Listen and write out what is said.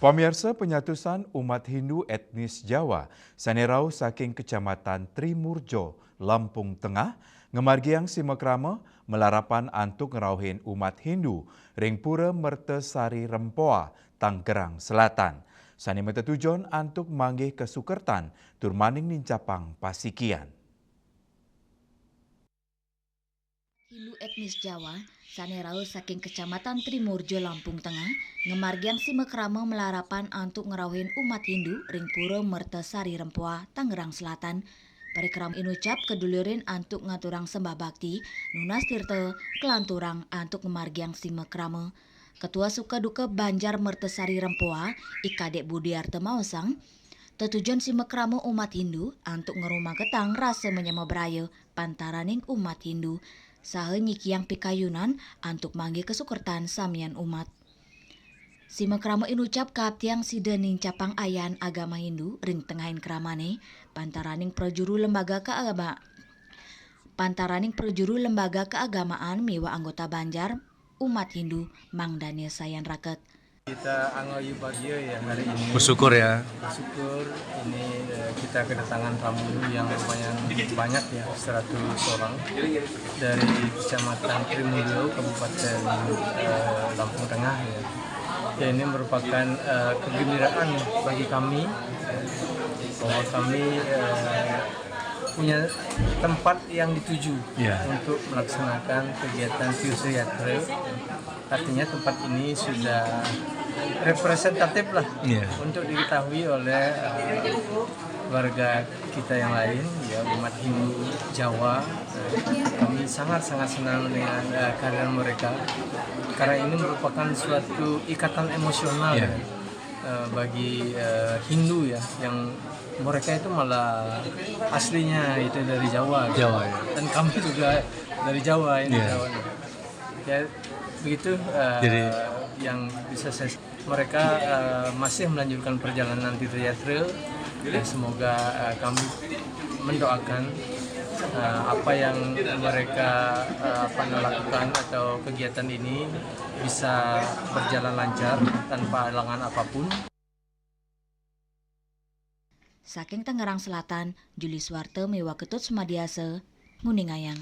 Pemirsa, penyatusan umat Hindu etnis Jawa sanerau saking Kecamatan Trimurjo, Lampung Tengah, ngemargiang simekrama melarapan antuk ngerauhin umat Hindu ring pura Mertesari Rempoa, Tanggerang Selatan. Sani metetujon antuk manggih ke Sukertan, turmaning nincapang Pasikian. Hindu etnis Jawa, sanerau saking Kecamatan Trimurjo, Lampung Tengah, ngemargian simekrama melarapan antuk ngerauhin umat Hindu ring pura Mertesari Rempoa, Tangerang Selatan. Parikram inucap kedulurin antuk ngaturang sembah bakti, nunas tirte kelanturang antuk ngemargiang simekrama. Ketua Suka Duka Banjar Mertesari Rempoa, Ikadek Budiarte Mausang, tetujuan simekrama umat Hindu antuk ngerumah ketang rasa menyama beraya pantaraning umat Hindu. Sahe nyikiang pikayunan antuk manggih kesukertan samian umat. Simekrama inucap kaptiang sidening capang ayan agama Hindu ring tengahin keramane pantaraning prajuru lembaga keagamaan miwa anggota Banjar umat Hindu Mang Daniel Sayan Raket. Kita angoyi bahagia ya hari ini. Bersyukur ya. Bersyukur ini kita kedatangan tamu yang lumayan banyak ya, 100 orang dari Kecamatan Trimurjo, Kabupaten Lampung Tengah ya. Ya, ini merupakan kegembiraan bagi kami bahwa kami punya tempat yang dituju untuk melaksanakan kegiatan Tirtayatra. Artinya tempat ini sudah representatif lah untuk diketahui oleh warga kita yang lain, ya umat Hindu Jawa. Kami sangat-sangat senang dengan kehadiran mereka karena ini merupakan suatu ikatan emosional bagi Hindu ya, yang mereka itu malah aslinya itu dari Jawa ya. Dan kami juga dari Jawa ini. Ya begitu yang bisa saya. Mereka masih melanjutkan perjalanan Tirtayatra. Semoga kami mendoakan apa yang mereka lakukan atau kegiatan ini bisa berjalan lancar tanpa halangan apapun. Saking Tangerang Selatan, Juli Swarte miwa Ketut Semadiase, Nguningayang.